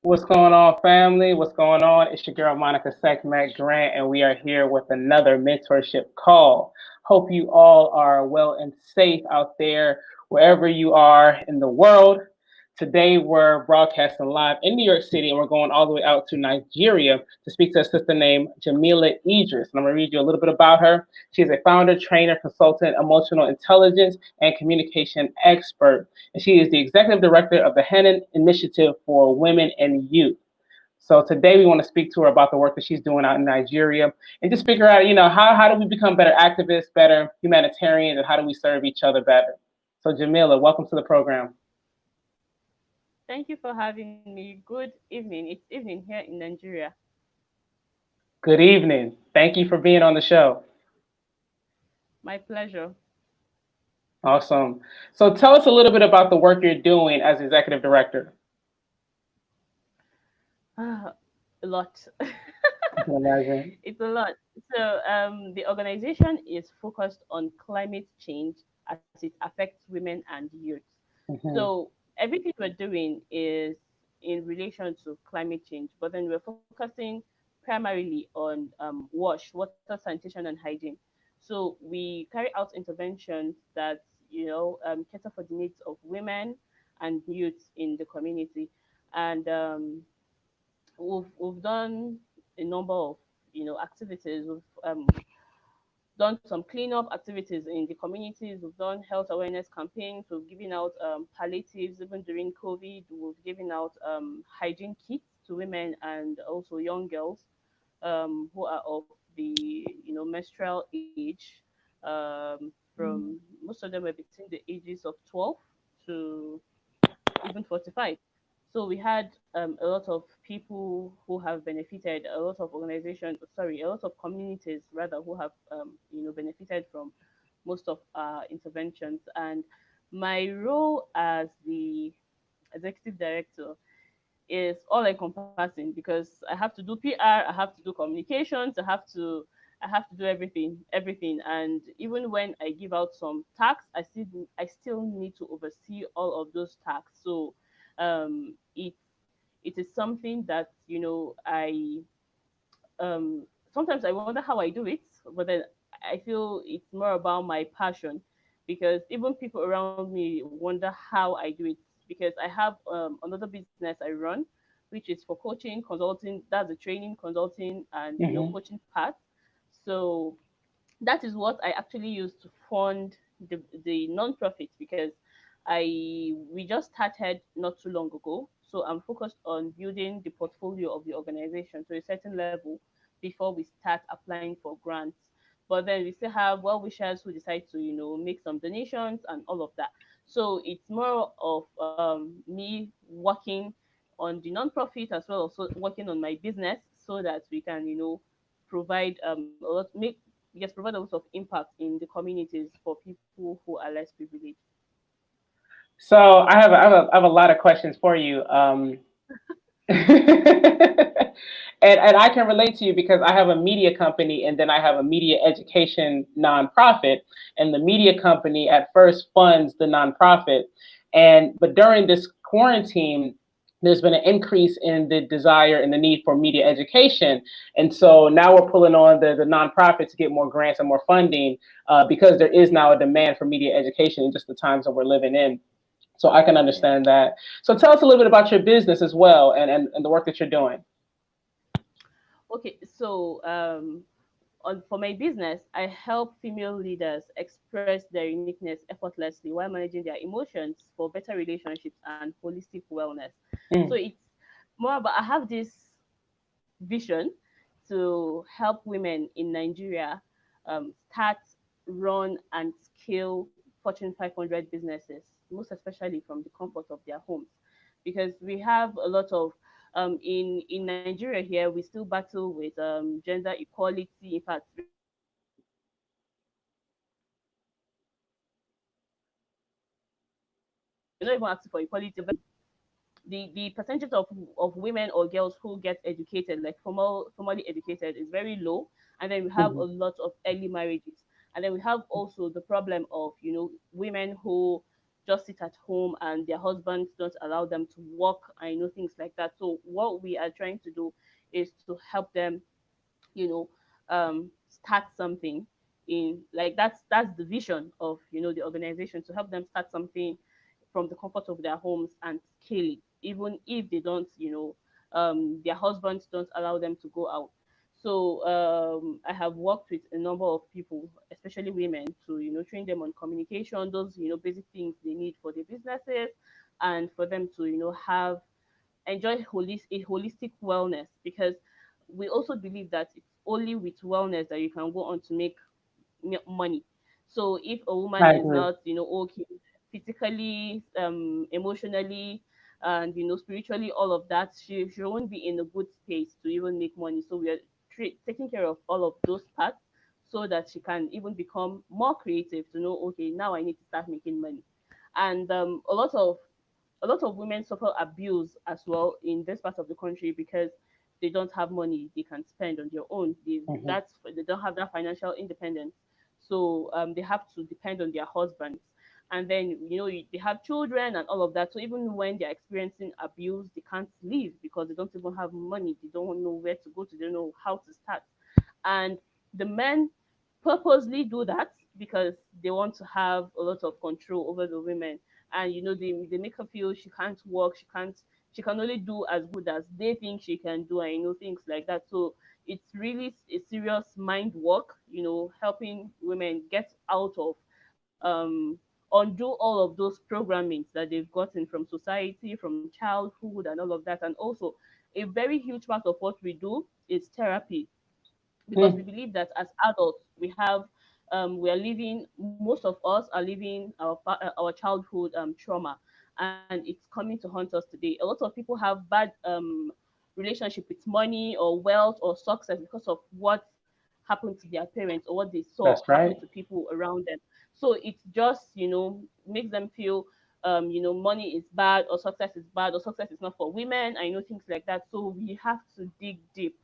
What's going on, family? What's going on? It's your girl, Monica Seckmack Grant, and we are here with another mentorship call. Hope you all are well and safe out there, wherever you are in the world. Today, we're broadcasting live in New York City, and we're going all the way out to Nigeria to speak to a sister named Jamila Idris. And I'm going to read you a little bit about her. She's a founder, trainer, consultant, emotional intelligence, and communication expert, and she is the executive director of the Henan Initiative for Women and Youth. So today we want to speak to her about the work that she's doing out in Nigeria and just figure out, how do we become better activists, better humanitarians, and how do we serve each other better? So Jamila, welcome to the program. Thank you for having me. Good evening. It's evening here in Nigeria. Good evening. Thank you for being on the show. My pleasure. Awesome. So tell us a little bit about the work you're doing as executive director. A lot. I can imagine. It's a lot. So, the organization is focused on climate change as it affects women and youth. Hmm. So, everything we're doing is in relation to climate change, but then we're focusing primarily on water, sanitation, and hygiene. So, we carry out interventions that cater for the needs of women and youth in the community, and we've done a number of activities. We've done some cleanup activities in the communities. We've done health awareness campaigns. We've given out palliatives even during COVID. We've given out hygiene kits to women and also young girls who are of the menstrual age. From most of them were between the ages of 12 to even 45. So we had a lot of people who have benefited, a lot of organizations, sorry, a lot of communities rather who have benefited from most of our interventions. And my role as the executive director is all encompassing because I have to do PR, I have to do communications, I have to do everything. And even when I give out some tasks, I still need to oversee all of those tasks. So it is something that I sometimes I wonder how I do it, but then I feel it's more about my passion because even people around me wonder how I do it because I have another business I run, which is for coaching, consulting. That's the training, consulting, and Hmm. coaching part. So that is what I actually use to fund the non-profit because we just started not too long ago. So I'm focused on building the portfolio of the organization to a certain level before we start applying for grants. But then we still have well wishers who decide to make some donations and all of that. So it's more of me working on the non-profit as well, also working on my business so that we can provide a lot make yes provide a lot of impact in the communities for people who are less privileged. So I have a lot of questions for you. And I can relate to you because I have a media company and then I have a media education nonprofit. And the media company at first funds the nonprofit. But during this quarantine, there's been an increase in the desire and the need for media education. And so now we're pulling on the nonprofit to get more grants and more funding because there is now a demand for media education in just the times that we're living in. So I can Yeah. understand that. So tell us a little bit about your business as well and the work that you're doing. Okay, so for my business, I help female leaders express their uniqueness effortlessly while managing their emotions for better relationships and holistic wellness. So Mm. it's more about I have this vision to help women in Nigeria start, run, and scale Fortune 500 businesses, most especially from the comfort of their homes, because we have a lot of in Nigeria here we still battle with gender equality. In fact, we don't even ask for equality when it comes to we're not even asking for equality. The percentage of women or girls who get educated, like formally educated, is very low. And then we have a Mhm. lot of early marriages. And then we have also the problem of women who just sit at home and their husbands don't allow them to work. I know things like that. So what we are trying to do is to help them, you know, start something in, like, that's the vision of, the organization, to help them start something from the comfort of their homes and scale it, even if they don't, their husbands don't allow them to go out. So I have worked with a number of people, especially women, to train them on communication, those basic things they need for their businesses, and for them to have enjoy a holistic wellness, because we also believe that it's only with wellness that you can go on to make money. So if a woman I is agree. not, okay, physically, emotionally, and spiritually, all of that, she won't be in a good space to even make money. So we are taking care of all of those parts, so that she can even become more creative, to know, okay, now I need to start making money. And a lot of women suffer abuse as well in this part of the country, because they don't have money they can spend on their own. Mhm. They don't have that financial independence, so they have to depend on their husbands. And then they have children and all of that. So even when they're experiencing abuse, they can't leave because they don't even have money. They don't know where to go to. They don't know how to start. And the men purposely do that because they want to have a lot of control over the women. And they make her feel she can't work, she can only do as good as they think she can do, and things like that. So it's really a serious mind work, helping women get out of, undo all of those programmings that they've gotten from society, from childhood, and all of that. And also, a very huge part of what we do is therapy, because we Mm. believe that as adults we are living, most of us are living our childhood trauma, and it's coming to haunt us today. A lot of people have bad relationship with money or wealth or success because of what happened to their parents, or what they saw That's happen right. to people around them. So it just makes them feel money is bad, or success is bad, or success is not for women, I know things like that. So we have to dig deep.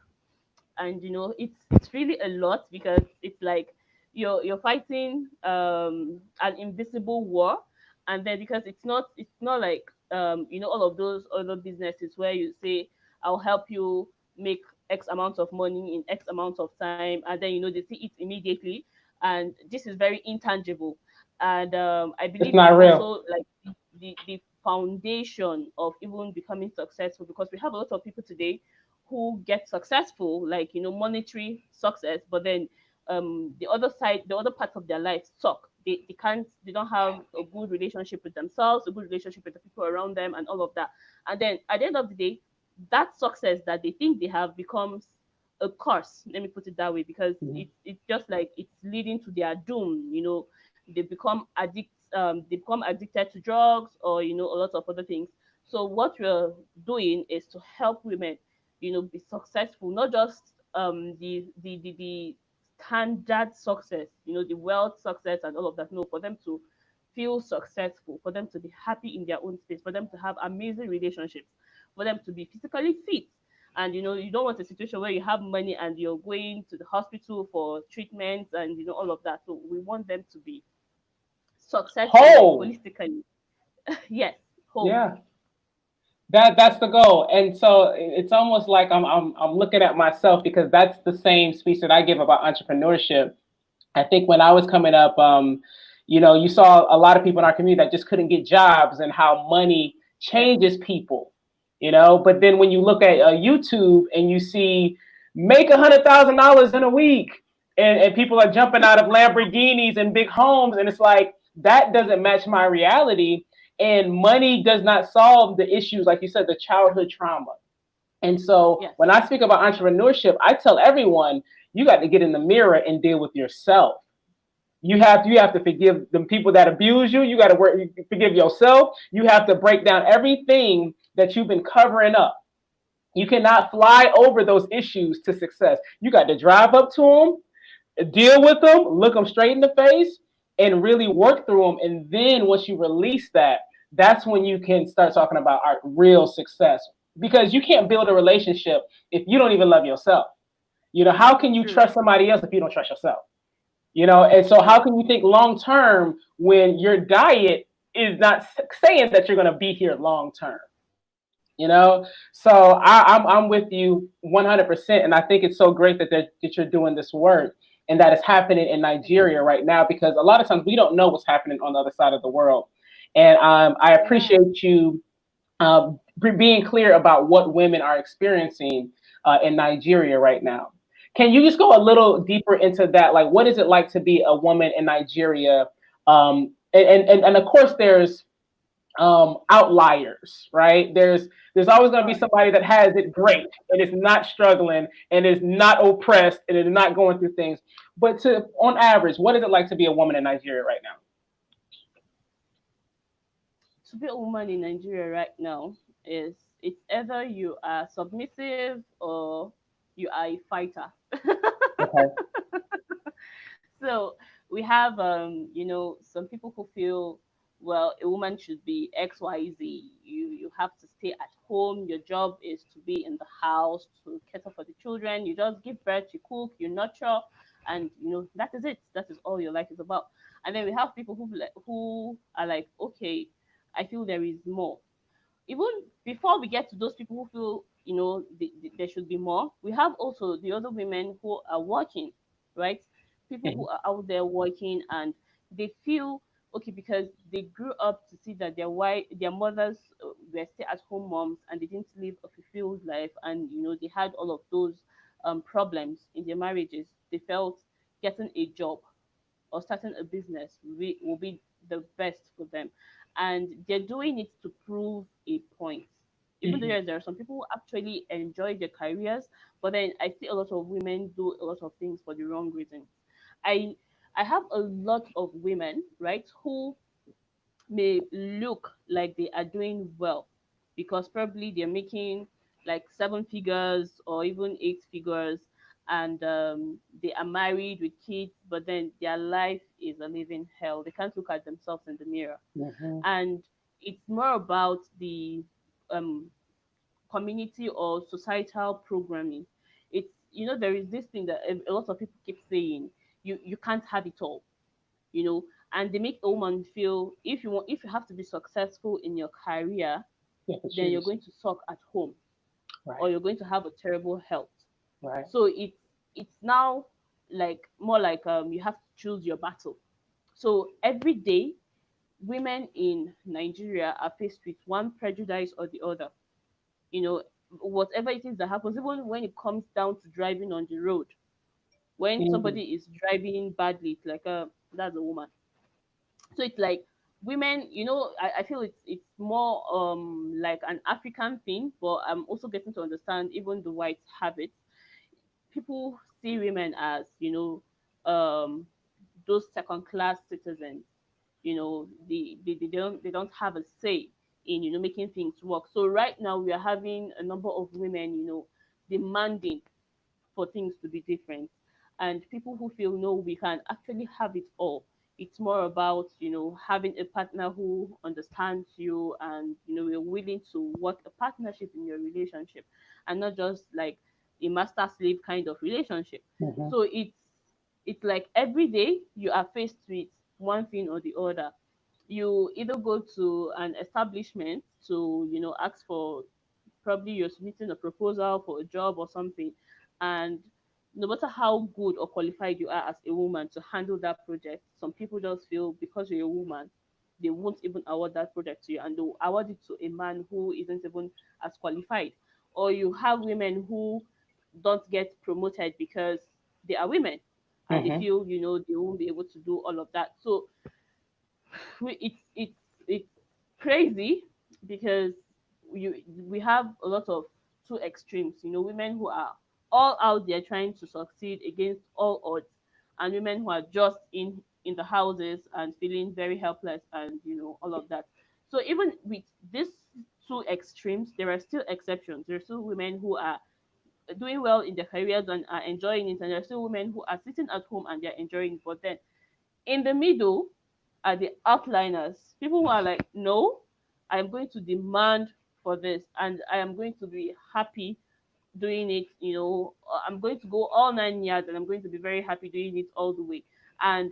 And it's really a lot, because it's like you're fighting an invisible war. And then, because it's not like all of those other businesses where you say, I'll help you make x amount of money in x amount of time, and then they see it immediately. And this is very intangible. And I It's believe it's not real. also like the foundation of even becoming successful, because we have a lot of people today who get successful, like monetary success, but then the other side, the other parts of their life suck. They don't have a good relationship with themselves, a good relationship with the people around them, and all of that. And then at the end of the day, that success that they think they have becomes a curse. Let me put it that way, because Mhm. it's just like it's leading to their doom. They become addicted to drugs, or a lot of other things. So what we're doing is to help women be successful, not just the standard success, the wealth success and all of that. No, for them to feel successful, for them to be happy in their own space, for them to have amazing relationships, for them to be physically fit. And you don't want a situation where you have money and you're going to the hospital for treatments and all of that. So we want them to be successful, like Whole. holistically. Yes, whole. Yeah. That's the goal. And so it's almost like I'm looking at myself because that's the same speech that I give about entrepreneurship. I think when I was coming up, you saw a lot of people in our community that just couldn't get jobs and how money Yes, changes people, But then when you look at YouTube and you see make $100,000 in a week, and people are jumping out of Lamborghinis and big homes, and it's like that doesn't match my reality. And money does not solve the issues, like you said, the childhood trauma. And so yes, when I speak about entrepreneurship, I tell everyone you got to get in the mirror and deal with yourself. You have to forgive the people that abuse you. You got to forgive yourself. You have to break down everything that you've been covering up. You cannot fly over those issues to success. You got to drive up to them, deal with them, look them straight in the face, and really work through them. And then once you release that, that's when you can start talking about our real success. Because you can't build a relationship if you don't even love yourself. How can you true, trust somebody else if you don't trust yourself? And so how true, can you think long term when your diet is not saying that you're going to be here long term. You know, so I'm with you 100%, and I think it's so great that that you're doing this work and that it's happening in Nigeria right now, because a lot of times we don't know what's happening on the other side of the world, and I Yeah. appreciate you being clear about what women are experiencing in Nigeria right now. Can you just go a little deeper into that? Like, what is it like to be a woman in Nigeria? And of course, there's outliers, right? There's always going to be Right. somebody that has it great and is not struggling and is not oppressed and is not going through things. But to on average, what is it like to be a woman in Nigeria right now? To be a woman in Nigeria right now is it's either you are submissive or you are a fighter. Okay. So we have some people who feel, well, a woman should be XYZ. You have to stay at home. Your job is to be in the house to cater for the children. You just give birth, you cook, you nurture, and that is it. That is all your life is about. And then we have people who are like, okay, I feel there is more. Even before we get to those people who feel there should be more, we have also the other women who are working, right? People who Mhm. are out there working, and they feel okay because they grew up to see that their mothers were stay-at-home moms, and they didn't live a fulfilled life, and they had all of those problems in their marriages. They felt getting a job or starting a business will be the best for them. And they're doing it to prove a point. Even though Mhm. there are some people who actually enjoy their careers, but then I see a lot of women do a lot of things for the wrong reasons. I I have a lot of women, right, who may look like they are doing well because probably they're making like seven figures or even eight figures, and they are married with kids, but then their life is a living hell. They can't look at themselves in the mirror. Mhm. And it's more about the um, community or societal programming. There is this thing that a lot of people keep saying, you can't have it all, you know and they make a woman feel, if you have to be successful in your career, You have to then you're choose. going to suck at home, or Right. you're going to have a terrible health. Right. So it's now like more like you have to choose your battle. So every day women in Nigeria are faced with one prejudice or the other. you know Whatever it is that happens, even when it comes down to driving on the road, when Mhm. somebody is driving badly, it's like that's a woman. So it's like women, I feel it's more like an African thing, but I'm also getting to understand even the whites have it. People see women as um those second class citizens. They don't have a say in making things work. So right now we are having a number of women demanding for things to be different. And people who feel, no, we can actually have it all. It's more about having a partner who understands you, and we're willing to work a partnership in your relationship, and not just like a master slave kind of relationship. Mhm. So it's like every day you are faced with one thing or the other. You either go to an establishment to ask for, probably you're submitting a proposal for a job or something, and no matter how good or qualified you are as a woman to handle that project, some people just feel because you're a woman, they won't even award that project to you, and they'll award it to a man who isn't even as qualified. Or you have women who don't get promoted because they are women, and they Mhm. feel they won't be able to do all of that. So it's crazy because we have a lot of two extremes. Women who are all out there trying to succeed against all odds, and women who are just in the houses and feeling very helpless, and all of that. So even with these two extremes, there are still exceptions. There are still women who are doing well in their careers and are enjoying it, and there are still women who are sitting at home and they're enjoying it. But then in the middle are the outliners, people who are like, no, I am going to demand for this, and I am going to be happy doing it. I'm going to go all 9 years, and I'm going to be very happy doing it all the way. And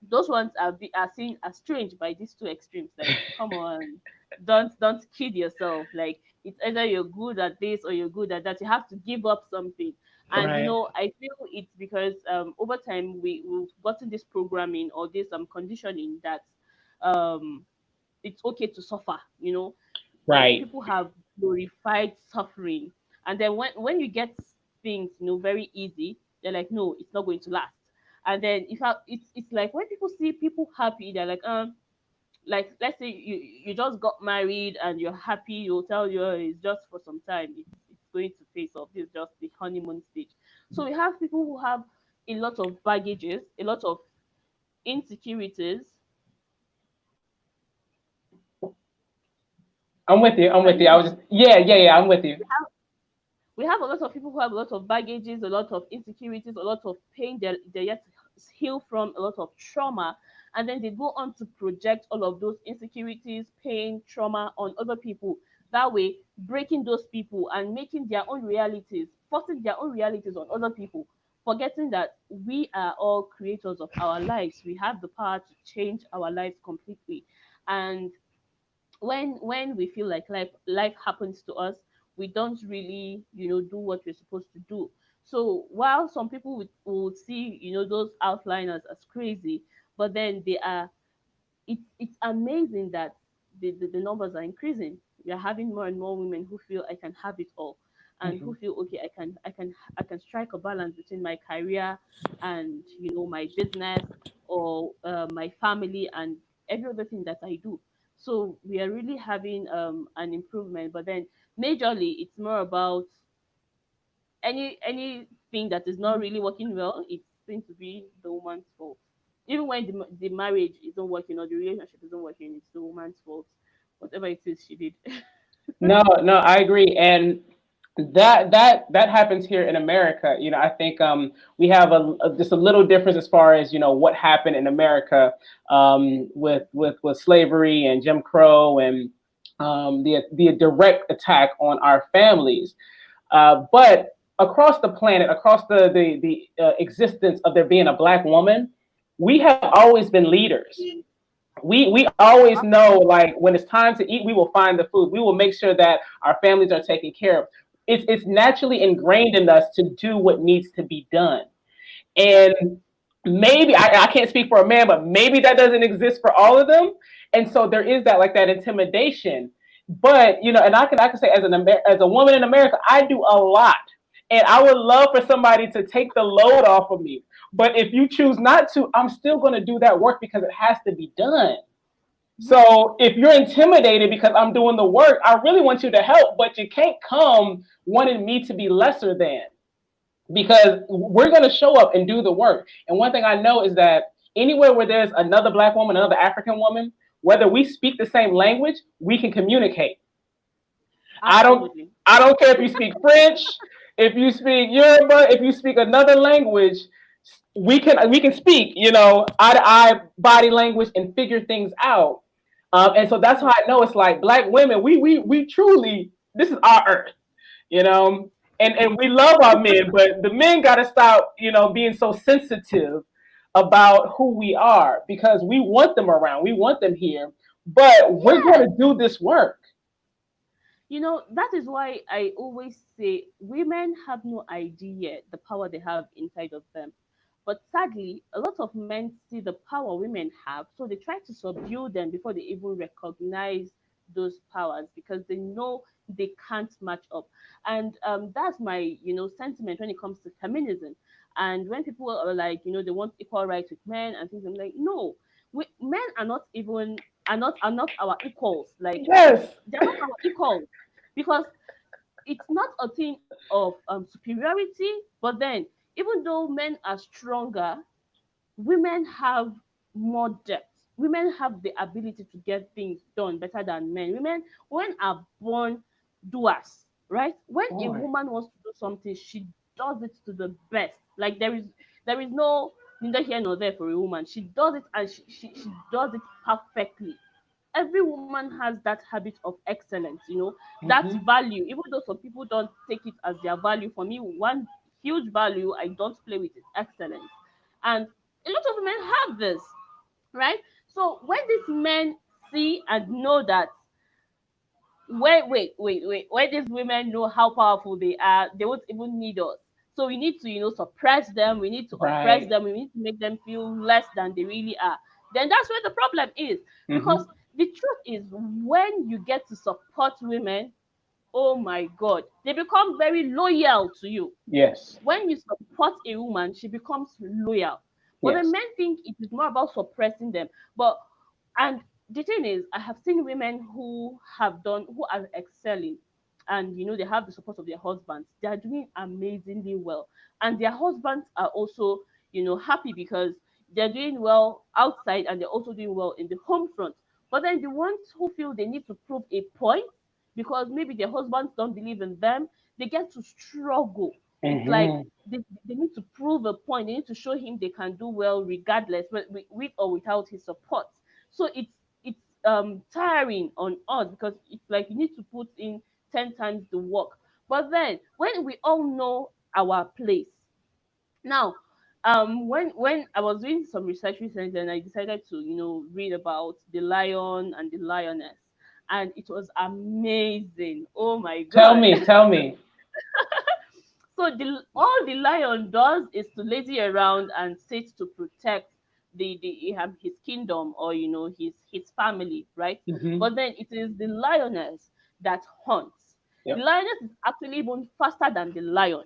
Those ones are seen as strange by these two extremes. Like, come on, don't kid yourself. Like, it's either you're good at this or you're good at that. You have to give up something. And Right. I feel it's because over time we've gotten this programming or this conditioning that um it's okay to suffer. Right. People have glorified suffering, and then when you get things very easy, they're like, no, it's not going to last. And then it's like when people see people happy, they're like, let's say you just got married and you're happy, you'll tell you, "Oh, it's just for some time, it's going to face off, this is just the honeymoon stage." So we have people who have a lot of baggages, a lot of insecurities. I'm with you. I'm Can with you you. hear I me? was just, yeah, yeah, yeah. I'm with you. We have a lot of people who have a lot of baggages, a lot of insecurities, a lot of pain they're yet to heal from, a lot of trauma, and then they go on to project all of those insecurities, pain, trauma on other people. That way, breaking those people and making their own realities, forcing their own realities on other people, forgetting that we are all creators of our lives. We have the power to change our lives completely. And when we feel like life happens to us, we don't really do what we're supposed to do. So while some people would see those outliners as crazy, but then they are it's amazing that the numbers are increasing. We are having more and more women who feel I can have it all, and Hmm. who feel okay, I can strike a balance between my career and my business, or my family and every other thing that I do. So we are really having an improvement, but then majorly it's more about anything that is not really working well. It's going to be the woman's fault. Even when the marriage isn't working or the relationship isn't working, it's the woman's fault. Whatever it is she did. No, no, I agree, and that happens here in America. I think we have just a little difference as far as what happened in America with slavery and Jim Crow and the direct attack on our families. But across the planet, across the existence of there being a black woman, we have always been leaders. We always know, like, when it's time to eat, we will find the food. We will make sure that our families are taken care of. It's naturally ingrained in us to do what needs to be done. And maybe I can't speak for a man, but maybe that doesn't exist for all of them. And so there is that, like, that intimidation. But and I can say, as a woman in America, I do a lot, and I would love for somebody to take the load off of me. But if you choose not to, I'm still going to do that work because it has to be done. Yeah, So if you're intimidated because I'm doing the work, I really want you to help, but you can't come wanting me to be lesser than, because we're going to show up and do the work. And one thing I know is that anywhere where there's another black woman, another African woman, whether we speak the same language, we can communicate. I don't absolutely. I don't care if you speak French, if you speak Yoruba, if you speak another language, we can speak, eye to eye body language and figure things out. And so that's how Yeah. I know it's like black women. We truly, this is our earth, you know. And we love our men, but the men got to stop, being so sensitive about who we are, because we want them around, we want them here, but we're going Yes. to do this work. That is why I always say women have no idea the power they have inside of them. But sadly, a lot of men see the power women have, so they try to subdue them before they even recognize those powers, because they know they can't match up. And that's my, sentiment when it comes to feminism. And when people are like, they want equal rights with men and things, I'm like, no, men are not even are not our equals. Like, Yes. they're not our equals, because it's not a thing of superiority. But then, even though men are stronger, women have more depth. Women have the ability to get things done better than men. Women are born doers, right? When a Boy. woman wants to do something, she does it to the best. Like, there is no neither here nor there for a woman. She does it, and she does it perfectly. Every woman has that habit of excellence, that Hmm. value. Even though some people don't take it as their value, for me, one huge value I don't play with is excellence. And a lot of women have this. right? So when these men see and know that, wait, when these women know how powerful they are, they won't even need us. So we need to, suppress them. We need to oppress Right. them. We need to make them feel less than they really are. Then that's where the problem is. Because Mm-hmm. the truth is, when you get to support women, oh my God, they become very loyal to you. Yes. When you support a woman, she becomes loyal. But the Yes. men think it is more about suppressing them. But and the thing is, I have seen women who are excelling, and they have the support of their husbands. They are doing amazingly well, and their husbands are also happy because they're doing well outside and they're also doing well in the home front. But then the ones who feel they need to prove a point because maybe their husbands don't believe in them, they get to struggle. It's like Mm-hmm. they need to prove a point. They need to show him they can do well regardless, with or without his support. So it's tiring on us because it's like you need to put in 10 times the work. But then when we all know our place, now when I was doing some research recently and I decided to read about the lion and the lioness, and it was amazing. Oh my Tell God. me, tell me. So all the lion does is to lazy around and sit to protect his kingdom, or his family, right? Mm-hmm. But then it is the lioness that hunts. The Yep. lioness is actually even faster than the lion.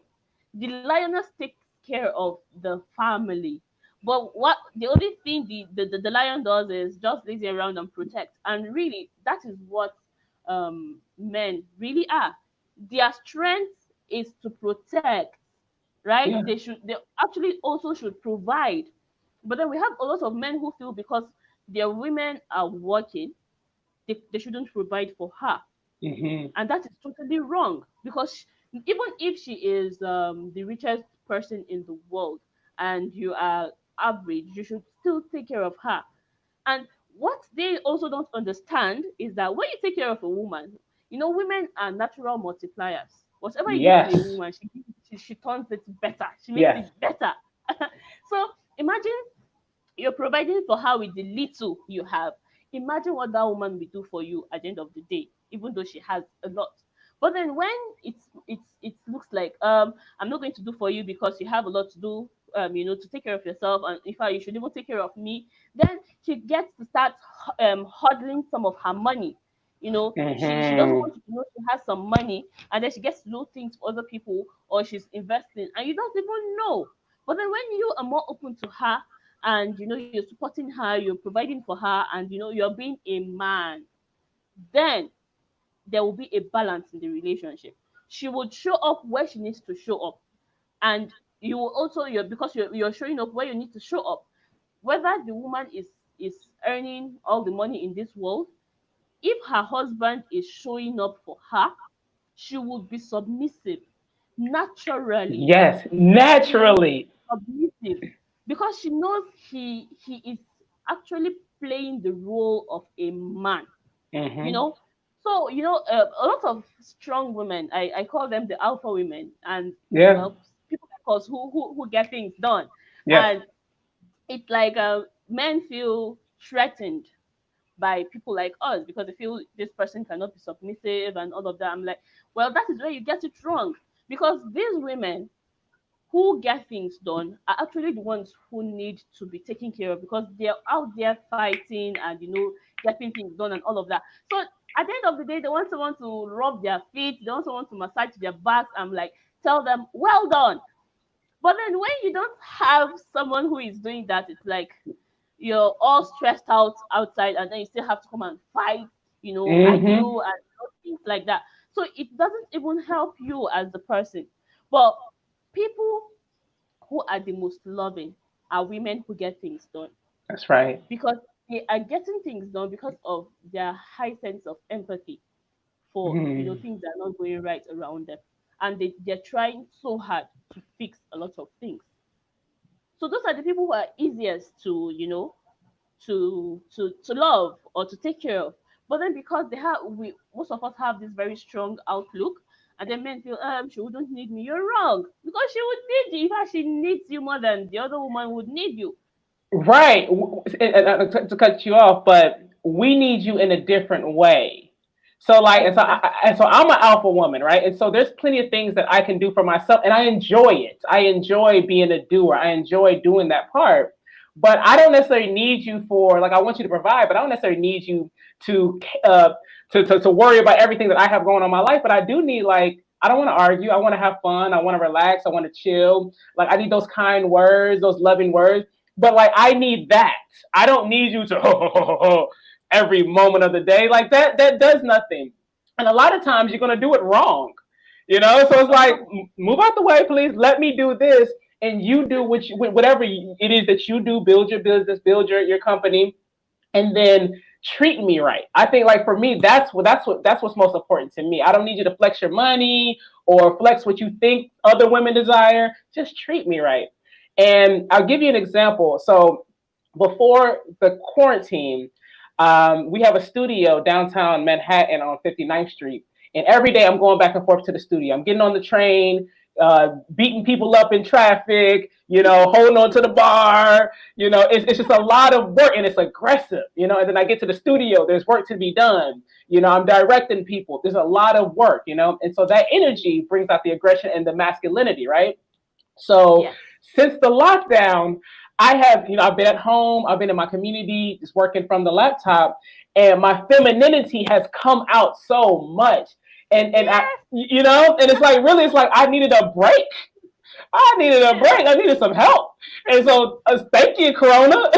The lioness takes care of the family. But what the only thing the lion does is just lazy around and protect. And really, that is what men really are. Their strength is to protect, right? Yeah. They actually also should provide. But then we have a lot of men who feel because their women are working, they shouldn't provide for her. Mm-hmm. And that is totally wrong because even if she is the richest person in the world and you are average, you should still take care of her. And what they also don't understand is that when you take care of a woman, women are natural multipliers. Whatever you give to a Yes. woman, she turns it better. She makes Yes. it better. So imagine you're providing for her with the little you have. Imagine what that woman will do for you at the end of the day, even though she has a lot. But then when it looks like I'm not going to do for you because you have a lot to do, to take care of yourself, and in fact you should even take care of me, then she gets to start hodling some of her money. She doesn't Mm-hmm. want you to know she has some money, and then she gets to do things for other people, or she's investing and you don't even know. But then when you are more open to her, and you're supporting her, you're providing for her, and you're being a man, then there will be a balance in the relationship. She would show up where she needs to show up, and you will also because you're showing up where you need to show up. Whether the woman is earning all the money in this world, if her husband is showing up for her, she would be submissive naturally. Yes. She will be Naturally. submissive because she knows he is actually playing the role of a man. you Mm-hmm. know so a lot of strong women, I call them the alpha women, and Yeah. well, people like us who get things done. Yes. And it's like men feel threatened by people like us because they feel this person cannot be submissive and all of that. I'm like, well, that is where you get it wrong, because these women who get things done are actually the ones who need to be taken care of, because they're out there fighting and getting things done and all of that. So at the end of the day, they want someone to rub their feet, they want someone to massage their backs and like tell them well done. But then when you don't have someone who is doing that, it's like you're all stressed out outside, and then you still have to come and fight, Mm-hmm. argue, and things like that. So it doesn't even help you as the person. But people who are the most loving are women who get things done, That's right. because they are getting things done because of their high sense of empathy for Mm. things that are not going right around them, and they're trying so hard to fix a lot of things. So those are the people who are easiest to to love or to take care of. But then because they have we most of us have this very strong outlook, and then men feel she wouldn't need me. You're wrong, because she would need you. In fact, she needs you more than the other woman would need you. Right. To cut you off, but we need you in a different way. So like, Exactly. and so I'm an alpha woman, right? And so there's plenty of things that I can do for myself, and I enjoy it. I enjoy being a doer. I enjoy doing that part. But I don't necessarily need you for like I want you to provide, but I don't necessarily need you to uh to worry about everything that I have going on in my life. But I do need like I don't want to argue. I want to have fun. I want to relax. I want to chill. Like I need those kind words, those loving words. But like I need that. I don't need you to every moment of the day. Like that does nothing. And a lot of times you're gonna do it wrong. So it's Of like course. move out the way, please. Let me do this, and you do whatever it is that you do. Build your business, build your company, and then treat me right. I think like for me, that's what's most important to me. I don't need you to flex your money or flex what you think other women desire. Just treat me right. And I'll give you an example. So before the quarantine, we have a studio downtown Manhattan on 59th Street. And every day I'm going back and forth to the studio. I'm getting on the train, beating people up in traffic, holding on to the bar. It's just a lot of work and it's aggressive, and then I get to the studio, there's work to be done. I'm directing people. There's a lot of work, and so that energy brings out the aggression and the masculinity, right? So Yes. since the lockdown, I have, I've been at home, I've been in my community, just working from the laptop, and my femininity has come out so much. And I, Yes. and it's like really, it's like I needed a break. I needed a Yes. break. I needed some help. And so, thank you, Corona.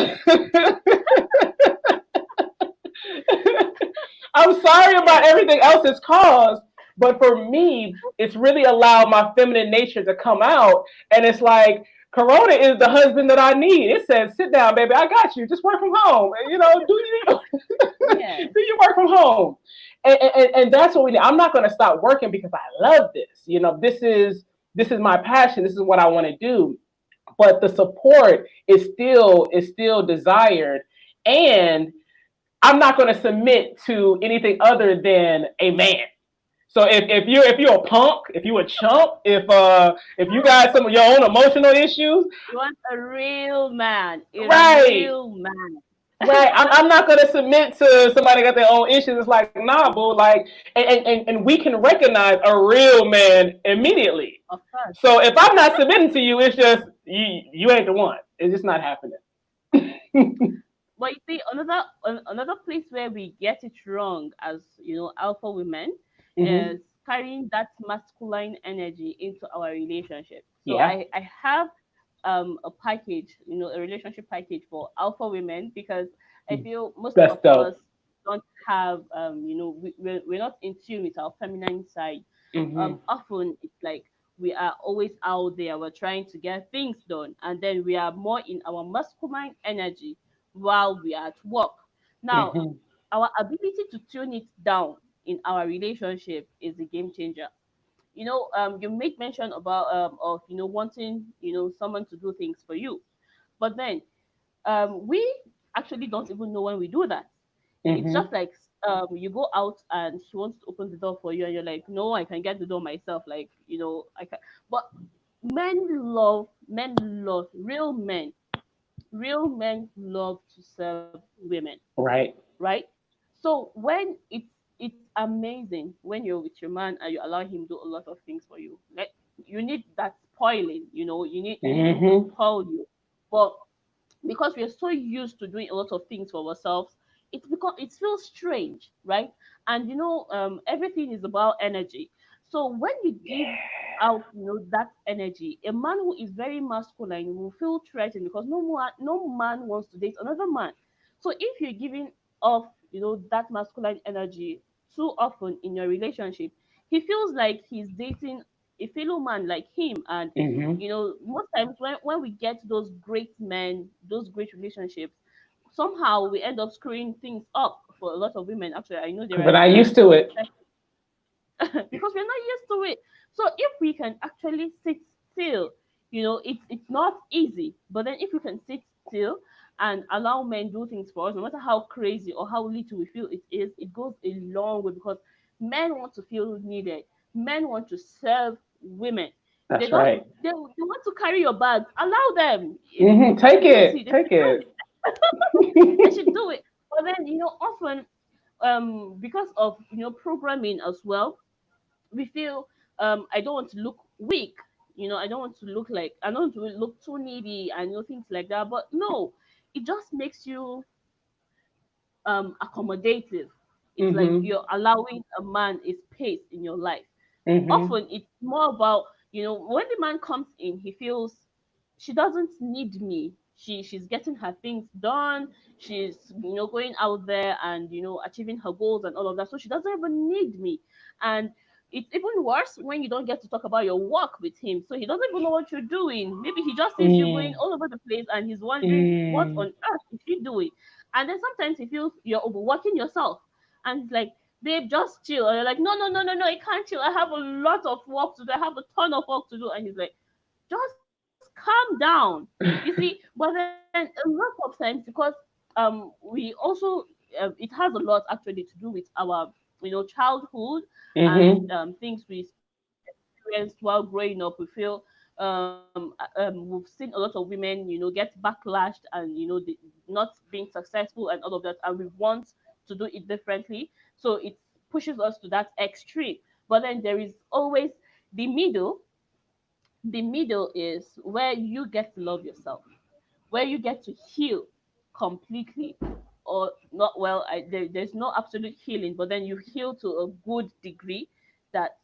I'm sorry about everything else it's caused, but for me, it's really allowed my feminine nature to come out. And it's like, Corona is the husband that I need. It says, sit down, baby. I got you. Just work from home. Yes. Do your work from home. And that's what we need. I'm not going to stop working because I love this. This is my passion. This is what I want to do. But the support is still desired. And I'm not going to submit to anything other than a man. So if you're a punk, if you're a chump, if you got some of your own emotional issues, You want a real man, a right, real man. right, I'm not gonna submit to somebody got their own issues. It's like nah, boo, like, and we can recognize a real man immediately. Of course. So if I'm Of not course. submitting to you, it's just you ain't the one. It's just not happening. But you see, another place where we get it wrong as alpha women Hmm. is carrying that masculine energy into our relationship. So Yeah, I have a package, a relationship package for alpha women because I feel most that's of us dope. don't have we're not in tune with our feminine side. Hmm. Often it's like we are always out there, we're trying to get things done, and then we are more in our masculine energy while we are at work. Now, Hmm. our ability to tune it down in our relationship is a game changer. You make mention about of wanting someone to do things for you, but then we actually don't even know when we do that. It's Hmm. just like you go out and she wants to open the door for you, and you're like, no, I can get the door myself. Like I can. But men love real men love to serve women, Right. right? So when it's amazing when you're with your man and you allow him do a lot of things for you. Like you need that spoiling, you need him to Hmm. spoil you. But because we are so used to doing a lot of things for ourselves, it feels strange, right? And everything is about energy. So when you give out that energy, a man who is very masculine will feel threatened because no man wants to date another man. So if you're giving off that masculine energy too often in your relationship, he feels like he's dating a fellow man like him. And Hmm. most times when we get those great men, those great relationships, somehow we end up screwing things up for a lot of women. Actually, I know there Because are we're not women used to who it. attest because we're not used to it. So if we can actually sit still, it's not easy. But then if we can sit still and allow men do things for us, no matter how crazy or how little we feel it is, it goes a long way because men want to feel needed. Men want to serve women. That's don't right. they want to carry your bags. Allow them. Take They should it. do Take it. it. They should do it. But then, often, because of programming as well, we feel, I don't want to look weak. I don't want to look like, I don't want to look too needy and things like that. But no, it just makes you accommodative. It's like Mhm. you're allowing a man a space in your life. Mhm. Often it's more about, when the man comes in, he feels she doesn't need me. She's getting her things done. She's going out there and achieving her goals and all of that. So she doesn't even need me. And it's even worse when you don't get to talk about your work with him. So he doesn't even know what you're doing. Maybe he just sees you going Mm. all over the place and he's wondering what on Mm. earth is she doing. And then sometimes he feels you're overworking yourself. And he's like, babe, just chill. And you're like, no, no, no, no, no, I can't chill. I have a lot of work to do. I have a ton of work to do. And he's like, just calm down. You see, but then a lot of times, because we also, it has a lot actually to do with our childhood and Mhm. things we experienced while growing up. We feel we've seen a lot of women get backlashed and not being successful and all of that, and we want to do it differently, so it pushes us to that extreme. But then there is always the middle. The middle is where you get to love yourself, where you get to heal completely, or not. Well, there's no absolute healing, but then you heal to a good degree that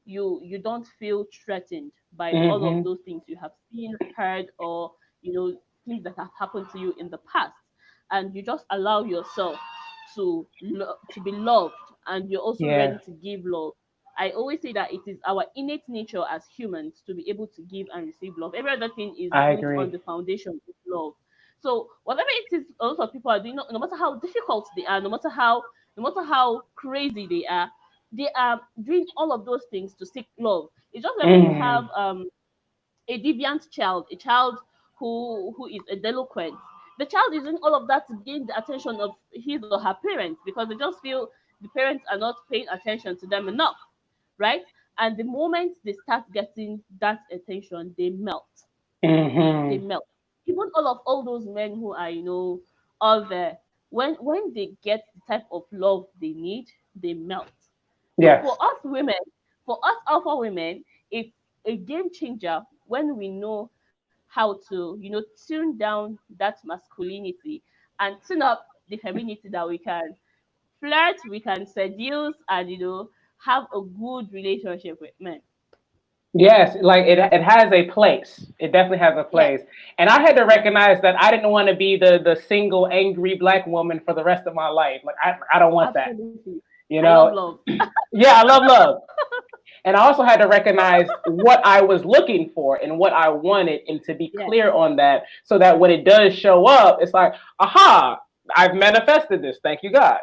you don't feel threatened by all of Mhm. those things you have seen, heard, or things that have happened to you in the past, and you just allow yourself to be loved, and you're also Yeah, ready to give love. I always say that it is our innate nature as humans to be able to give and receive love. Every other thing is I built on agree. the foundation of love. So whatever it is, a lot of people are doing, no matter how difficult they are, no matter how crazy they are doing all of those things to seek love. It's just like when you have Mm. a deviant child, a child who is a delinquent. The child is doing all of that to gain the attention of his or her parents because they just feel the parents are not paying attention to them enough, right? And the moment they start getting that attention, they melt. They Mhm. melt. Even all those men who are, all there, when they get the type of love they need, they melt. So Yes. for us alpha women, it's a game changer when we know how to, tune down that masculinity and tune up the femininity, that we can flirt, we can seduce, and have a good relationship with men. Yes, like it has a place. It definitely has a Yes, place. And I had to yes, recognize that I didn't want to be the single angry black woman for the rest of my life. Like I don't want that. absolutely. You I love know? love. Yeah, I love love. And I also had to recognize what I was looking for and what I wanted and to be Yes, clear on that so that when it does show up, it's like, aha, I've manifested this. Thank you, God.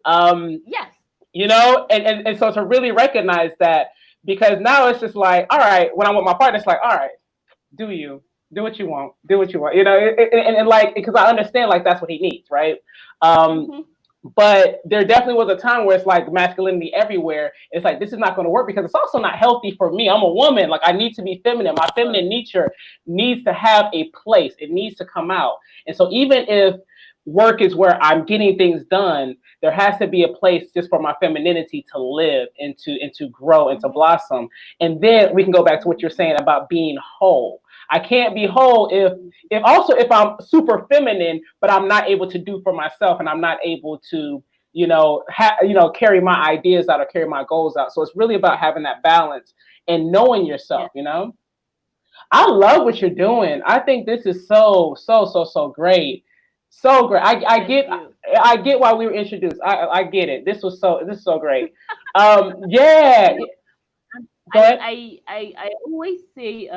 Um, yes, and so to really recognize that, because now it's just like, all right, when I'm with my partner, it's like, all right, do you do what you want, do what you want, and like, because I understand like that's what he needs, right? um hmm, but there definitely was a time where it's like masculinity everywhere. It's like this is not going to work because it's also not healthy for me. I'm a woman. Like I need to be feminine. My of course. feminine nature needs to have a place. It needs to come out. And so even if work is where I'm getting things done, there has to be a place just for my femininity to live and to grow and to Hmm, blossom. And then we can go back to what you're saying about being whole. I can't be whole if I'm super feminine, but I'm not able to do for myself, and I'm not able to, carry my ideas out or carry my goals out. So it's really about having that balance and knowing yes, yourself. I love what you're doing. I think this is so, so, so, so great. So great. I thank get you. I get why we were introduced. I get it. This is so great. Yeah. you know and Go ahead. I always say,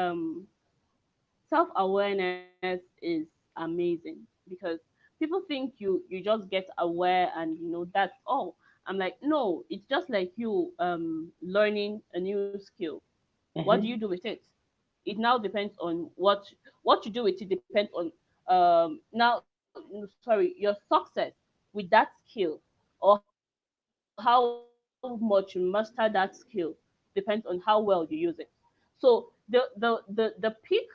self-awareness is amazing, because people think you just get aware and that's all. I'm like, no, it's just like you learning a new skill. What do you do Hmm. with it? It now depends on what you do with it. Depends on now sorry, your success with that skill, or how much you master that skill, depends on how well you use it. So the more you the peak,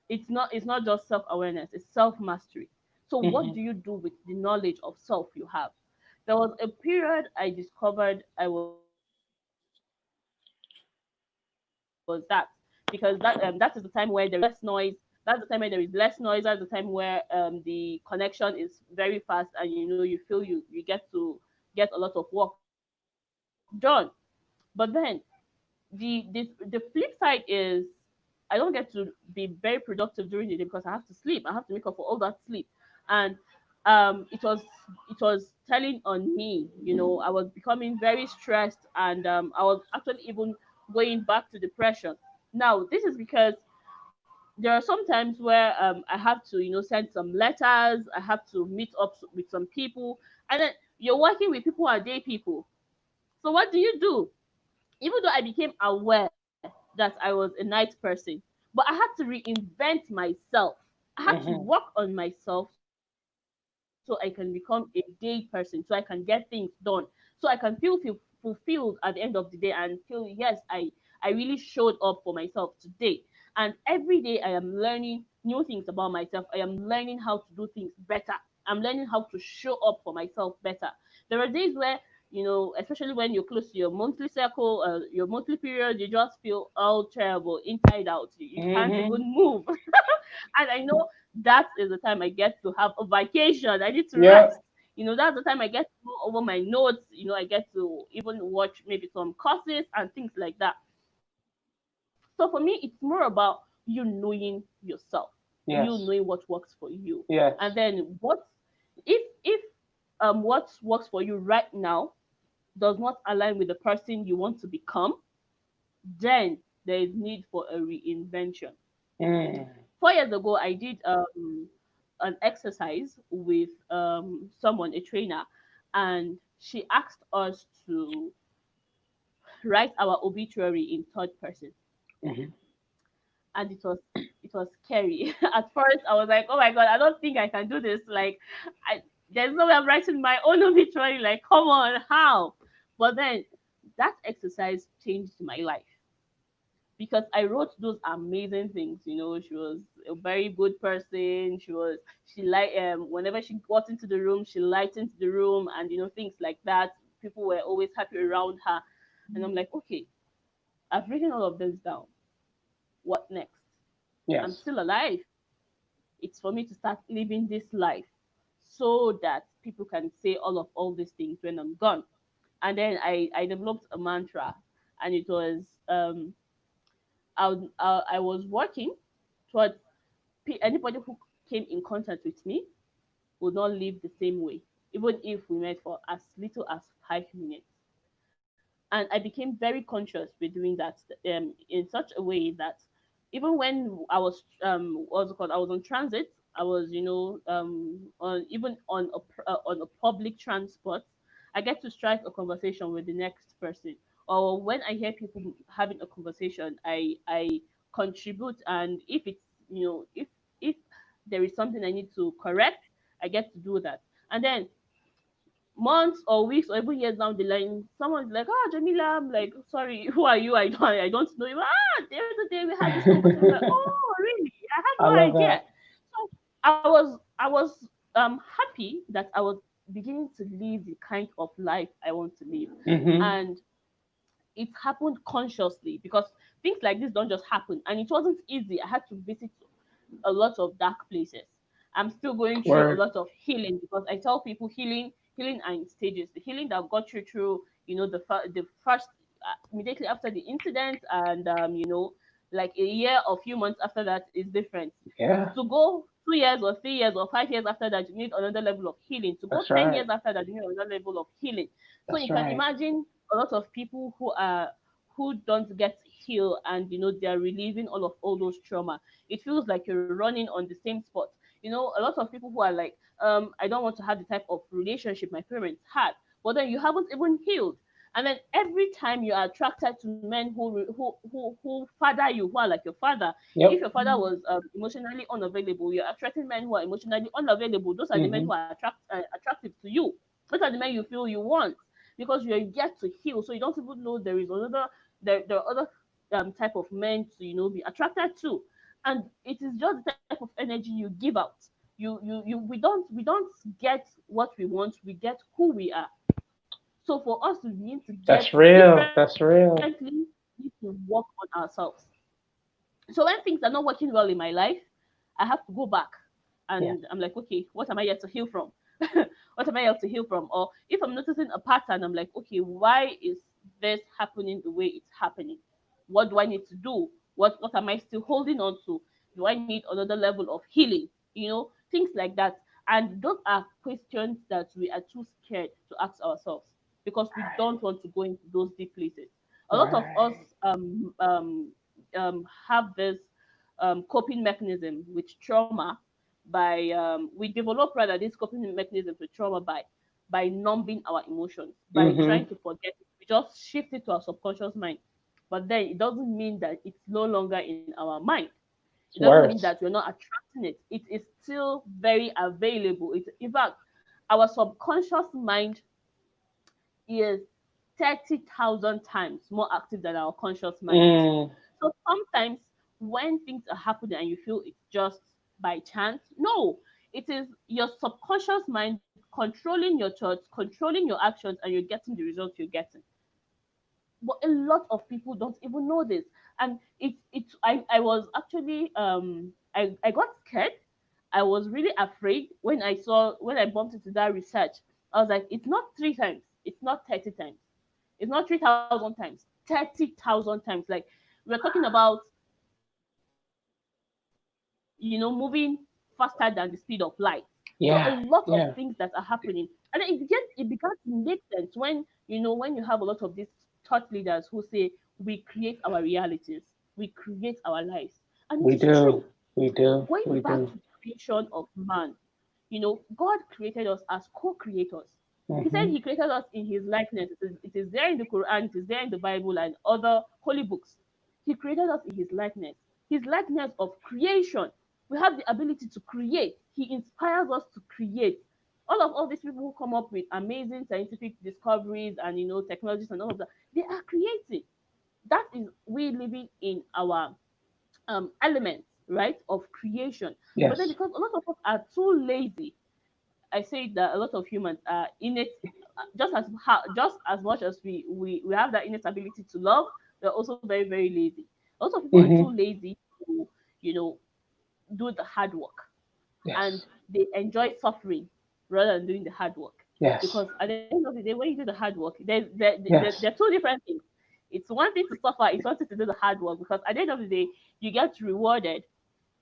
it's not just self-awareness, it's self-mastery. So what Mm-hmm. do you do with the knowledge of self you have? There was a period I discovered I was that, because that is the time where there is less noise. That's the time where there is less noise. That's the time where the connection is very fast, and you feel you get to get a lot of work done. But then the flip side is I don't get to be very productive during the day because I have to sleep. I have to make up for all that sleep. And it was telling on me. I was becoming very stressed, and I was actually even going back to depression. Now, this is because there are some times where I have to, send some letters. I have to meet up with some people, and then you're working with people who are day people. So what do you do? Even though I became aware that I was a night person, but I had to reinvent myself. I had to Mm-hmm. work on myself so I can become a day person, so I can get things done, so I can feel fulfilled at the end of the day and feel, yes, I really showed up for myself today. And every day I am learning new things about myself. I am learning how to do things better. I'm learning how to show up for myself better. There are days where, especially when you're close to your monthly cycle, your monthly period, you just feel all terrible inside out. You can't Mm-hmm. even move. And I know that is the time I get to have a vacation. I need to rest. Yep. That's the time I get to go over my notes. I get to even watch maybe some courses and things like that. So for me, it's more about you knowing yourself, you knowing what Yes. works for you, and Yes. then if what works for you right now does not align with the person you want to become, then there is need for a reinvention. Mm. 4 years ago, I did an exercise with someone, a trainer, and she asked us to write our obituary in third person, Mm-hmm. and it was scary. At first, I was like, "Oh my god, I don't think I can do this." Like, there's no way I'm writing my own obituary. Like, come on, how? But then that exercise changed my life because I wrote those amazing things. She was a very good person. She like whenever she got into the room, she lightened the room, and things like that. People were always happy around her, and I'm like, okay, I've written all of this down. What next? I'm Yes. still alive. It's for me to start living this life so that people can say all these things when I'm gone. And then I developed a mantra, and it was I was working towards anybody who came in contact with me would not live the same way, even if we met for as little as 5 minutes. And I became very conscious with doing that in such a way that even when I was what's it called, I was on transit, I was on even on a public transport, I get to strike a conversation with the next person, or when I hear people having a conversation, I contribute, and if it's if there is something I need to correct, I get to do that. And then months or weeks or even years down the line, someone's like, "Ah, Jamila," I'm like, "Sorry, who are you? I don't know you." Ah, the other day we had this conversation. I'm like, "Oh, really? I had I no love idea." that. So I was happy that I was beginning to live the kind of life I want to live, Mm-hmm. and it happened consciously because things like this don't just happen, and it wasn't easy. I had to visit a lot of dark places. I'm still going through a Word. lot of healing because I tell people healing are in stages. The healing that got you through, the first immediately after the incident, and like a year or few months after that is different. Yeah. To go 2 years or 3 years or 5 years after that, you need another level of healing. To go That's 10 years right. after that, you need another level of healing. So That's you can right. imagine a lot of people who don't get healed, and they are relieving all those trauma. It feels like you're running on the same spot. A lot of people who are like, I don't want to have the type of relationship my parents had, but then you haven't even healed. And then every time you are attracted to men who father you, who are like your father. If your Yep. father was emotionally unavailable, you're attracting men who are emotionally unavailable. Those are the men Mm-hmm. who are attractive to you. Those are the men you feel you want, because you're yet to heal. So you don't even know there is another there are other. type of men to be attracted to, and it is just the type of energy you give out. We don't get what we want, we get who we are. So for us to begin to get That's real. That's differently, real. we need to work on ourselves. So when things are not working well in my life, I have to go back Yeah. and I'm like, okay, what am I yet to heal from? What am I yet to heal from? Or if I'm noticing a pattern, I'm like, okay, why is this happening the way it's happening? What do I need to do? What am I still holding on to? Do I need another level of healing? Things like that. And those are questions that we are too scared to ask ourselves because we Right. don't want to go into those deep places. A lot of us Right. have this coping mechanism with trauma by we develop rather this coping mechanism with trauma by numbing our emotions, by trying Mm-hmm. to forget it. We just shift it to our subconscious mind. But then it doesn't mean that it's no longer in our mind. It It's doesn't mean that worse. we're not attracting it. It is still very available. In fact, our subconscious mind is 30,000 times more active than our conscious mind is. Mm. So sometimes when things are happening and you feel it's just by chance, no, it is your subconscious mind controlling your thoughts, controlling your actions, and you're getting the results you're getting. But a lot of people don't even know this. And I was actually I got scared. I was really afraid when I bumped into that research. I was like, it's not 3 times, it's not 30 times, it's not 3,000 times, 30,000 times. Like we're talking about moving faster than the speed of light. So a Yeah. lot of Yeah. things that are happening, and then it began to make sense when you have a lot of these thought leaders who say we create our realities, we create our lives, and it We is do. true. We do. Going We back do. to the creation of man, God created us as co-creators. He said Mm-hmm. he created us in his likeness. It is there in the Quran, it is there in the Bible and other holy books. He created us in his likeness of creation. We have the ability to create. He inspires us to create. All these people who come up with amazing scientific discoveries and technologies and all of that, they are creating. That is we living in our elements, right, of creation. But then Yes. because a lot of us are too lazy, I say that a lot of humans are innate, just as much as we have that innate ability to love, we're also very very lazy. A lot of people are too Mm-hmm. lazy to you know do the hard work, and Yes. they enjoy suffering rather than doing the hard work. Yes. Because at the end of the day, when you do the hard work, there are Yes. two different things. It's one thing to suffer, it's one thing to do the hard work, because at the end of the day, you get rewarded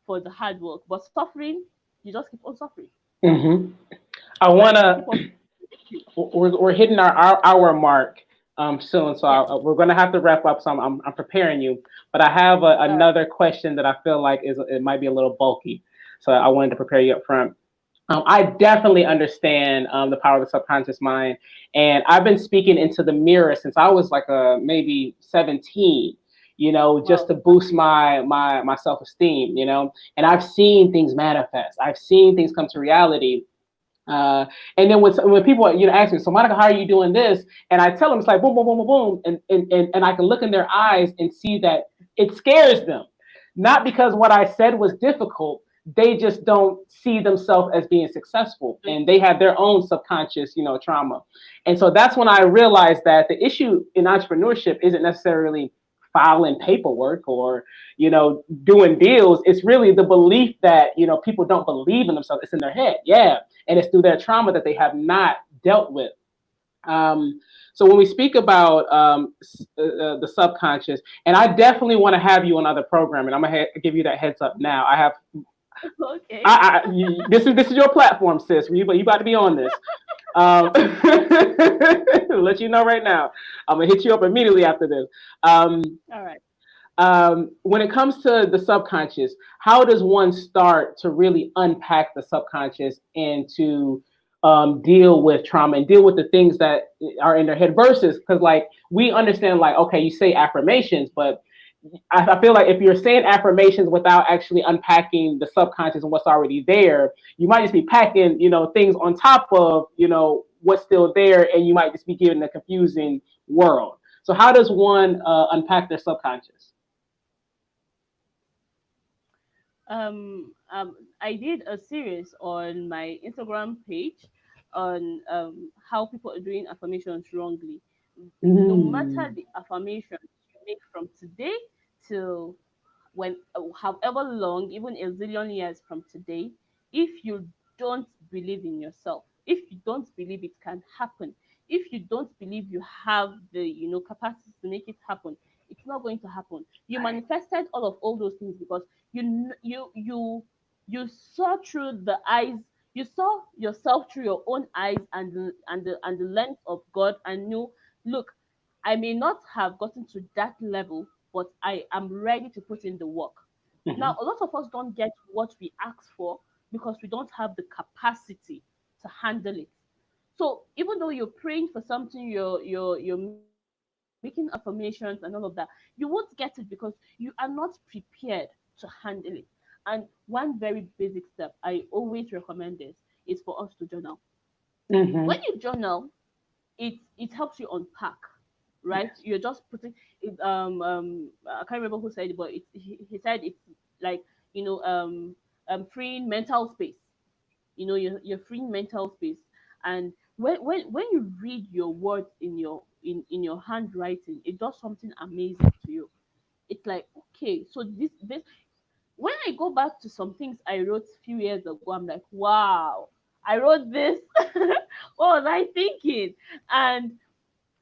for the hard work. But suffering, you just keep on suffering. Mm-hmm. I And you wanna. keep on. We're hitting our hour mark soon, so Yes. we're gonna have to wrap up. So I'm preparing you, but I have All right. another question that I feel like it might be a little bulky, so I wanted to prepare you up front. I definitely understand the power of the subconscious mind, and I've been speaking into the mirror since I was like maybe 17. Just Wow. to boost my self esteem. And I've seen things manifest. I've seen things come to reality. Uh, and then when people ask me, so Monica, how are you doing this? And I tell them it's like boom, boom, boom, boom, boom, and I can look in their eyes and see that it scares them, not because what I said was difficult. They just don't see themselves as being successful, and they have their own subconscious, trauma. And so that's when I realized that the issue in entrepreneurship isn't necessarily filing paperwork or doing deals. It's really the belief that people don't believe in themselves. It's in their head, yeah, and it's through their trauma that they have not dealt with. Um, so when we speak about the subconscious, and I definitely want to have you on other programming. I'm gonna give you that heads up now. I have. Okay. This is your platform, sis. You about to be on this. Let you know right now. I'm gonna hit you up immediately after this. Um, All right. when it comes to the subconscious, how does one start to really unpack the subconscious and to deal with trauma and deal with the things that are in their head versus because like we understand like okay you say affirmations but I feel like if you're saying affirmations without actually unpacking the subconscious and what's already there, you might just be packing, things on top of, what's still there, and you might just be given a confusing world. So how does one unpack their subconscious? I did a series on my Instagram page on how people are doing affirmations wrongly. No matter Mm. the affirmations you make from today till when however long, even a zillion years from today, if you don't believe in yourself, if you don't believe it can happen, if you don't believe you have the capacity to make it happen, it's not going to happen. You Right. manifested all those things because you saw through the eyes, you saw yourself through your own eyes and the lens of God, and knew, look, I may not have gotten to that level, but I am ready to put in the work. Hmm. Now, a lot of us don't get what we ask for because we don't have the capacity to handle it. So even though you're praying for something, you're making affirmations and all of that, you won't get it because you are not prepared to handle it. And one very basic step I always recommend is for us to journal. When Hmm. you journal, it helps you unpack, right? Yes. You're just putting it. I can't remember who said it, but he said it's like, you know um freeing mental space. You're freeing mental space. And when you read your words in your handwriting, it does something amazing to you. It's like, okay, so this when I go back to some things I wrote a few years ago, I'm like, wow, I wrote this. What was I thinking? And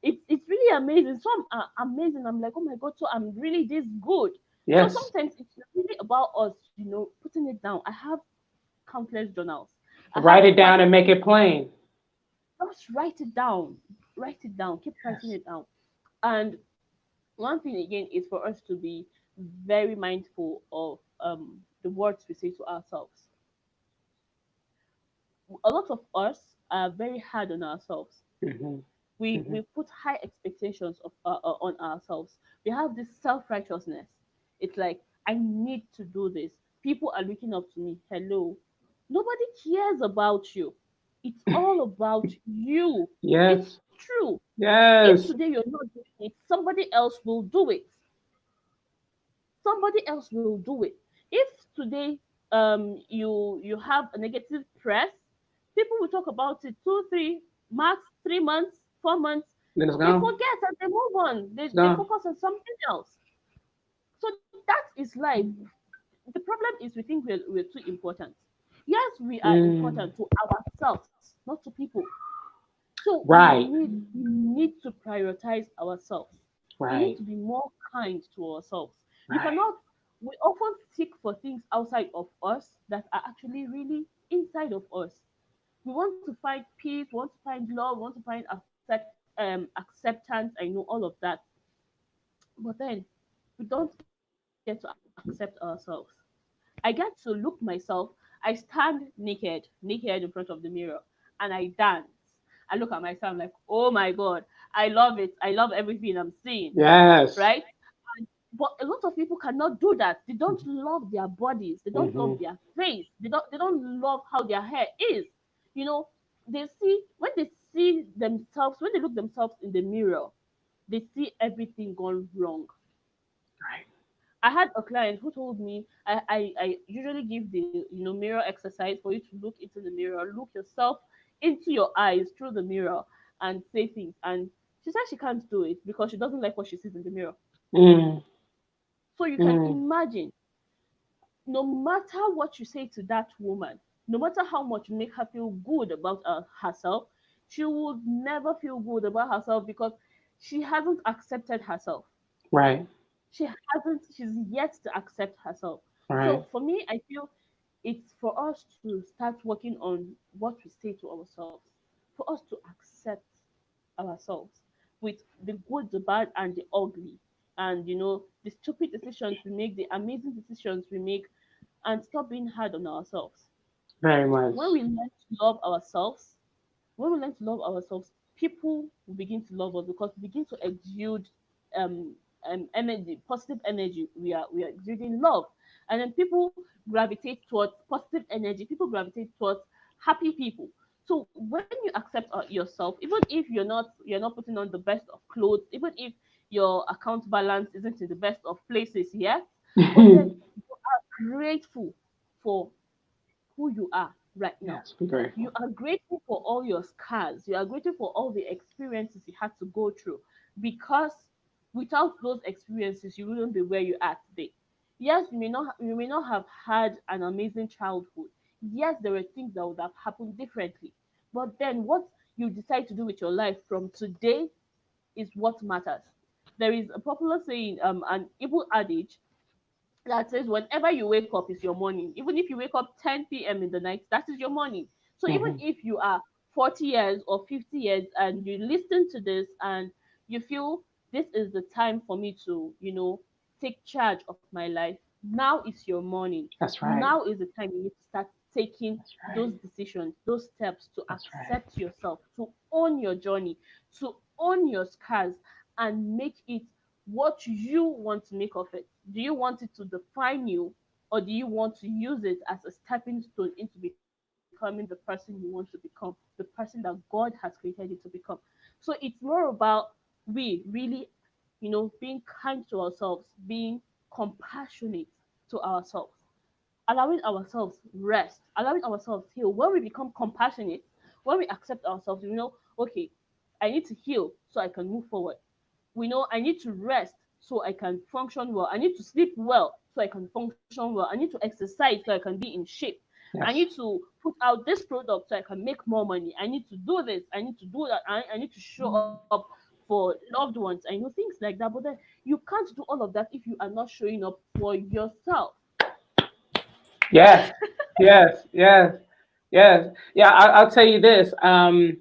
it's really amazing. So I'm amazing. I'm like, oh my god, so I'm really this good. So Yes. sometimes it's really about us, putting it down. I have countless journals. I have Write it quite down a and make few. it plain. Just write it down. Write it down. Keep writing Yes. it down. And one thing again is for us to be very mindful of the words we say to ourselves. A lot of us are very hard on ourselves. Hmm. We Hmm. put high expectations on ourselves. We have this self-righteousness. It's like, I need to do this. People are looking up to me. Hello, nobody cares about you. It's all about you. It's Yes. true. If today Yes. you're not doing it, somebody else will do it. Somebody else will do it. If today you have a negative press, people will talk about it 2 3 max 3 months, 4 months. Then it's They gone. forget and they move on. they, It's they gone. focus on something else. So that is life. The problem is we think we're too important. Yes, we are Mm. important to ourselves, not to people. So Right. we need to prioritize ourselves. We need Right. to be more kind to ourselves. You Right. cannot. We often seek for things outside of us that are actually really inside of us. We want to find peace, we want to find love, we want to find acceptance. I know all of that, but then we don't get to accept ourselves. I get to look myself. I stand naked in front of the mirror, and I dance. I look at myself, I'm like, oh my god, I love it. I love everything I'm seeing, right? Yes. But a lot of people cannot do that. They don't love their bodies. They don't love Hmm. their face. They don't love how their hair is. You know, they see when they see themselves, when they look themselves in the mirror, they see everything gone wrong. Right. I had a client who told me, I usually give the mirror exercise for you to look into the mirror, look yourself into your eyes through the mirror and say things. And she said she can't do it because she doesn't like what she sees in the mirror. Mm. So you can Mm. imagine, no matter what you say to that woman, no matter how much you make her feel good about herself, she would never feel good about herself because she hasn't accepted herself. Right. She's yet to accept herself. Right. So for me, I feel it's for us to start working on what we say to ourselves, for us to accept ourselves with the good, the bad, and the ugly. And the stupid decisions we make, the amazing decisions we make, and stop being hard on ourselves. Very much. When we learn to love ourselves, when we learn to love ourselves, people will begin to love us because we begin to exude um, energy, positive energy. We are exuding love, and then people gravitate towards positive energy. People gravitate towards happy people. So when you accept yourself, even if you're not putting on the best of clothes, even if your account balance isn't in the best of places yet, but then grateful for who you are right now. Yes, be You grateful. are grateful for all your scars. You are grateful for all the experiences you had to go through, because without those experiences, you wouldn't be where you are today. Yes, you may not have had an amazing childhood. Yes, there were things that would have happened differently. But then what you decide to do with your life from today is what matters. There is a popular saying, an Igbo adage that says whenever you wake up is your morning. Even if you wake up 10 p.m. in the night, that is your morning. So even Hmm. if you are 40 years or 50 years and you listen to this and you feel this is the time for me to, take charge of my life, now is your morning. That's right. Now is the time you need to start taking That's those right. decisions, those steps to That's right. accept yourself, to own your journey, to own your scars, and make it what you want to make of it. Do you want it to define you, or do you want to use it as a stepping stone into becoming the person you want to become, the person that God has created you to become? So it's more about we really, being kind to ourselves, being compassionate to ourselves, allowing ourselves rest, allowing ourselves heal. When we become compassionate, when we accept ourselves, okay, I need to heal so I can move forward. We know I need to rest so I can function well. I need to sleep well so I can function well. I need to exercise so I can be in shape. I need Yes. to put out this product so I can make more money. I need to do this. I need to do that. I need to show up for loved ones. I know things like that. But then you can't do all of that if you are not showing up for yourself. Yes. Yes. Yes. Yes. Yeah. I'll tell you this. I'm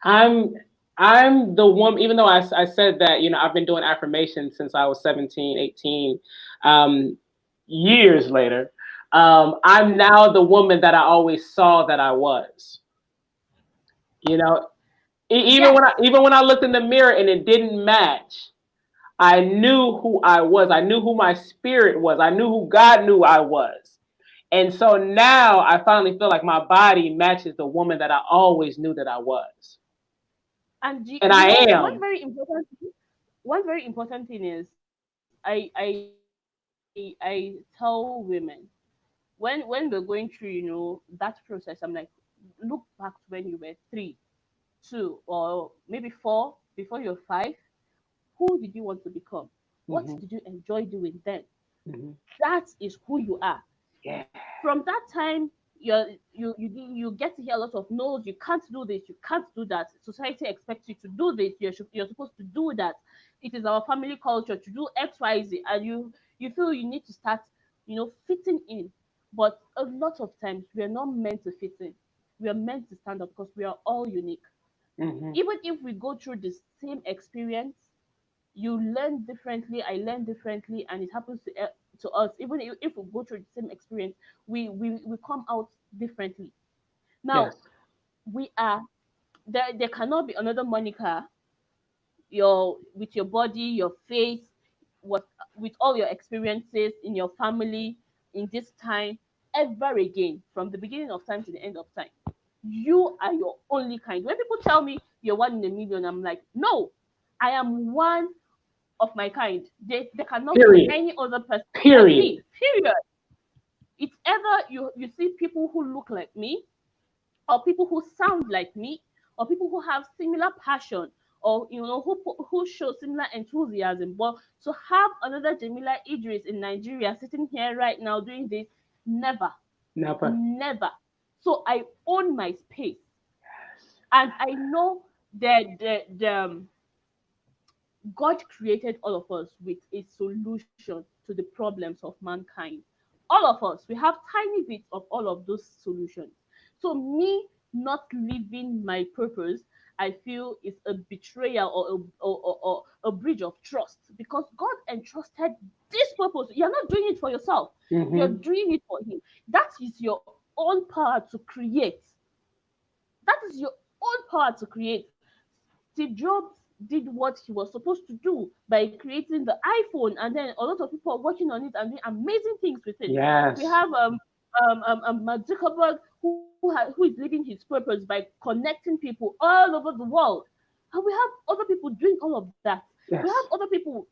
I'm the woman. Even though I said that, I've been doing affirmations since I was 17, 18. Um, Years later, I'm now the woman that I always saw that I was. You know, even Yes. when I looked in the mirror and it didn't match, I knew who I was. I knew who my spirit was. I knew who God knew I was. And so now I finally feel like my body matches the woman that I always knew that I was. And And I am. one very important thing is I tell women, when we're going through, that process, I'm like, look back to when you were 3, 2, or maybe 4, before you're 5. Who did you want to become? What Hmm. did you enjoy doing then? Hmm. That is who you are. Yeah. From that time, you get to hear a lot of no's. You can't do this, you can't do that. Society expects you to do this, you're supposed to do that. It is our family culture to do XYZ, and you feel you need to start, fitting in. But a lot of times we are not meant to fit in. We are meant to stand up because we are all unique. Hmm. Even if we go through the same experience, you learn differently, I learn differently, and it happens to us. Even if we go through the same experience, we come out differently. Now, Yes. we are there cannot be another Monica, your with your body, your face, what with all your experiences in your family in this time ever again, from the beginning of time to the end of time. You are your only kind. When people tell me you're one in a million, I'm like, no, I am one of my kind. There cannot be Period. any other person like Period. me. Period. It's either you see people who look like me, or people who sound like me, or people who have similar passion, or who show similar enthusiasm. But to have another Jamila Idris in Nigeria sitting here right now doing this, never, Never. never. So I own my space, and I know that God created all of us with a solution to the problems of mankind. All of us, we have tiny bits of all of those solutions. So, me not living my purpose, I feel is a betrayal, or a breach of trust, because God entrusted this purpose. You're not doing it for yourself, you're Hmm. doing it for Him. That is your own power to create. That is your own power to create. Steve Jobs did what he was supposed to do by creating the iPhone, and then a lot of people are working on it and doing amazing things with it. We Yes. have Mark Zuckerberg, who is living his purpose by connecting people all over the world, and we have other people doing all of that. We have Yes. other people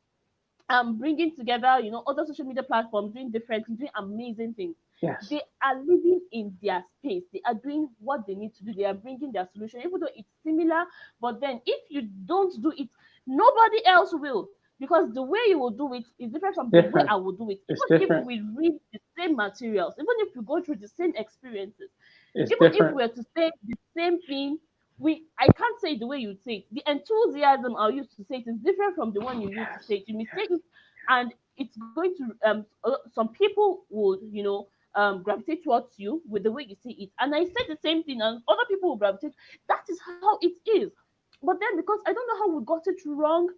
bringing together, other social media platforms, doing different, doing amazing things. Yes. They are living in their space. They are doing what they need to do. They are bringing their solution, even though it's similar. But then, if you don't do it, nobody else will, because the way you will do it is different from the way Different. I will do it. It's Even if different. we read the same materials, even if we go through the same experiences, It's even if different. we're to say the same thing, I can't say it the way you say it. The enthusiasm I used to say it is different from the one you used to Yes. say it. You may say it, and it's going to some people would gravitate towards you with the way you say it, and I say the same thing, and other people will gravitate. That is how it is. But then, because I don't know how we got it wrong,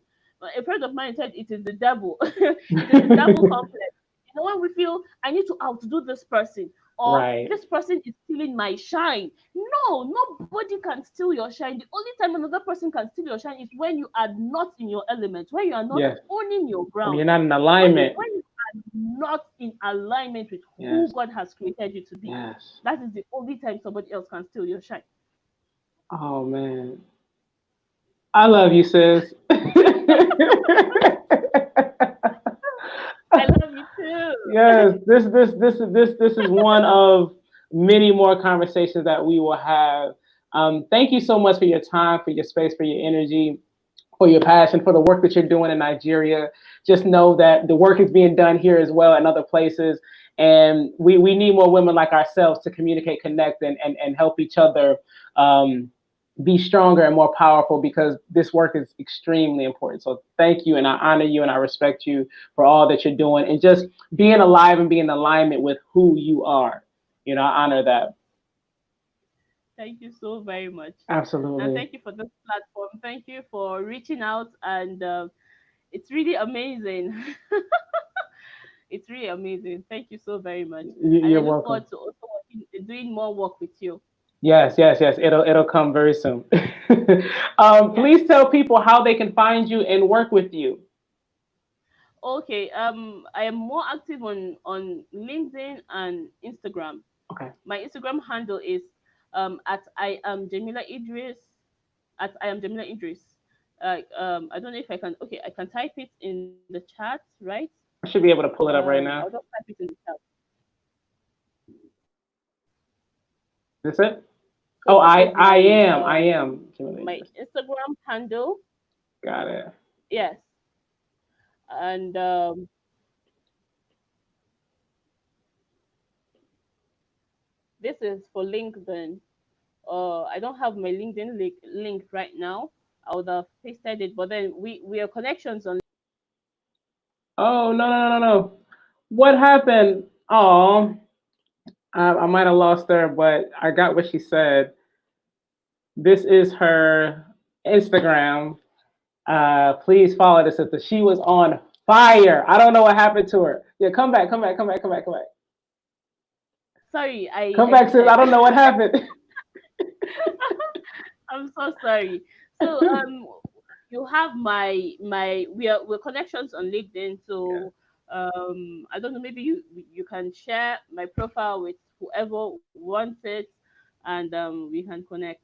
a friend of mine said it is the devil. It is the devil complex. When we feel I need to outdo this person, or Right. this person is stealing my shine. No, nobody can steal your shine. The only time another person can steal your shine is when you are not in your element, when you are not Yes. owning your When ground, you're not in when you alignment. when you are not in alignment with who Yes. God has created you to be. Yes. That is the only time somebody else can steal your shine. Oh man. I love you, sis. I love you too. Yes, this is one of many more conversations that we will have. Thank you so much for your time, for your space, for your energy, for your passion, for the work that you're doing in Nigeria. Just know that the work is being done here as well and other places. And we need more women like ourselves to communicate, connect, and help each other um, be stronger and more powerful, because this work is extremely important. So thank you, and I honor you and I respect you for all that you're doing and just being alive and being in alignment with who you are. I honor that. Thank you so very much. And Absolutely. thank you for this platform. Thank you for reaching out. And it's really amazing. It's really amazing. Thank you so very much. And I You're look welcome. forward to also doing more work with you. Yes, yes, yes. It'll come very soon. Yes. Please tell people how they can find you and work with you. Okay. I am more active on LinkedIn and Instagram. Okay. My Instagram handle is at I am Jamila Idris, at I am Jamila Idris. I don't know if I can. Okay, I can type it in the chat, right? I should be able to pull it up right I'll now. just type it in the chat. That's it. So Oh, this I is I my am I am. my Instagram handle. Got it. Yes, and this is for LinkedIn. I don't have my LinkedIn link right now. I would have pasted it, but then we are connections on. Oh no no no no no. What happened? Oh, I might have lost her, but I got what she said. This is her Instagram. Please follow this sister. She was on fire. I don't know what happened to her. Yeah, come back, come back, come back, come back, come back. Sorry, Come back, sis. I don't know what happened. I'm so sorry. So you have we're connections on LinkedIn. Yeah, So I don't know, maybe you can share my profile with whoever wants it, and we can connect.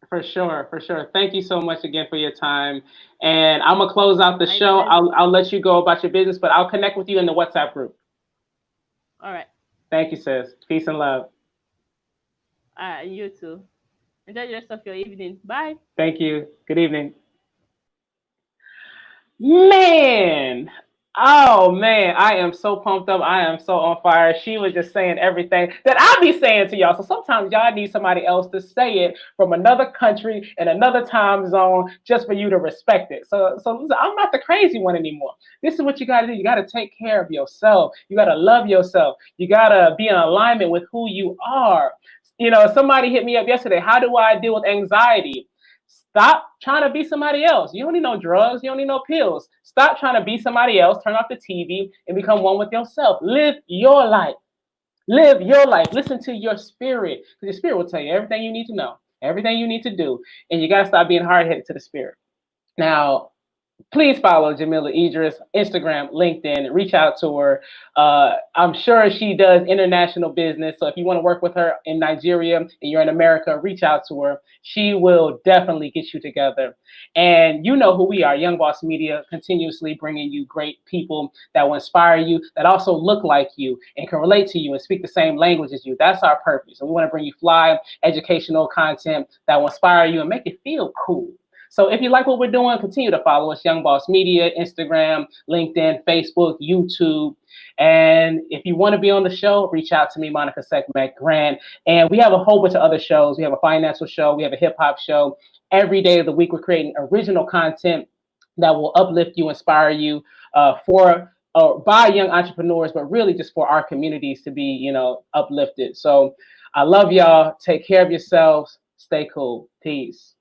for sure, for sure. Thank you so much again for your time. And I'm gonna close out the My show. pleasure. I'll let you go about your business, but I'll connect with you in the WhatsApp group. All right. Thank you, sis. Peace and love. And you too. Enjoy the rest of your evening. Bye. Thank you. Good evening. Man, oh man, I am so pumped up. I am so on fire. She was just saying everything that I be saying to y'all. So sometimes y'all need somebody else to say it from another country and another time zone just for you to respect it. So listen, I'm not the crazy one anymore. This is what you got to do. You got to take care of yourself. You got to love yourself. You got to be in alignment with who you are. Somebody hit me up yesterday. How do I deal with anxiety? Stop trying to be somebody else. You don't need no drugs. You don't need no pills. Stop trying to be somebody else. Turn off the TV and become one with yourself. Live your life. Live your life. Listen to your spirit, because your spirit will tell you everything you need to know, everything you need to do. And you got to stop being hard headed to the spirit. Now, Please follow Jamila Idris, Instagram, LinkedIn, reach out to her. I'm sure she does international business. So if you want to work with her in Nigeria and you're in America, reach out to her. She will definitely get you together. And you know who we are, Young Boss Media, continuously bringing you great people that will inspire you, that also look like you and can relate to you and speak the same language as you. That's our purpose. And we want to bring you fly, educational content that will inspire you and make you feel cool. So if you like what we're doing, continue to follow us, Young Boss Media, Instagram, LinkedIn, Facebook, YouTube. And if you want to be on the show, reach out to me, Monica Seckmack Grant. And we have a whole bunch of other shows. We have a financial show. We have a hip hop show. Every day of the week, we're creating original content that will uplift you, inspire you for by young entrepreneurs, but really just for our communities to be, uplifted. So I love y'all. Take care of yourselves. Stay cool. Peace.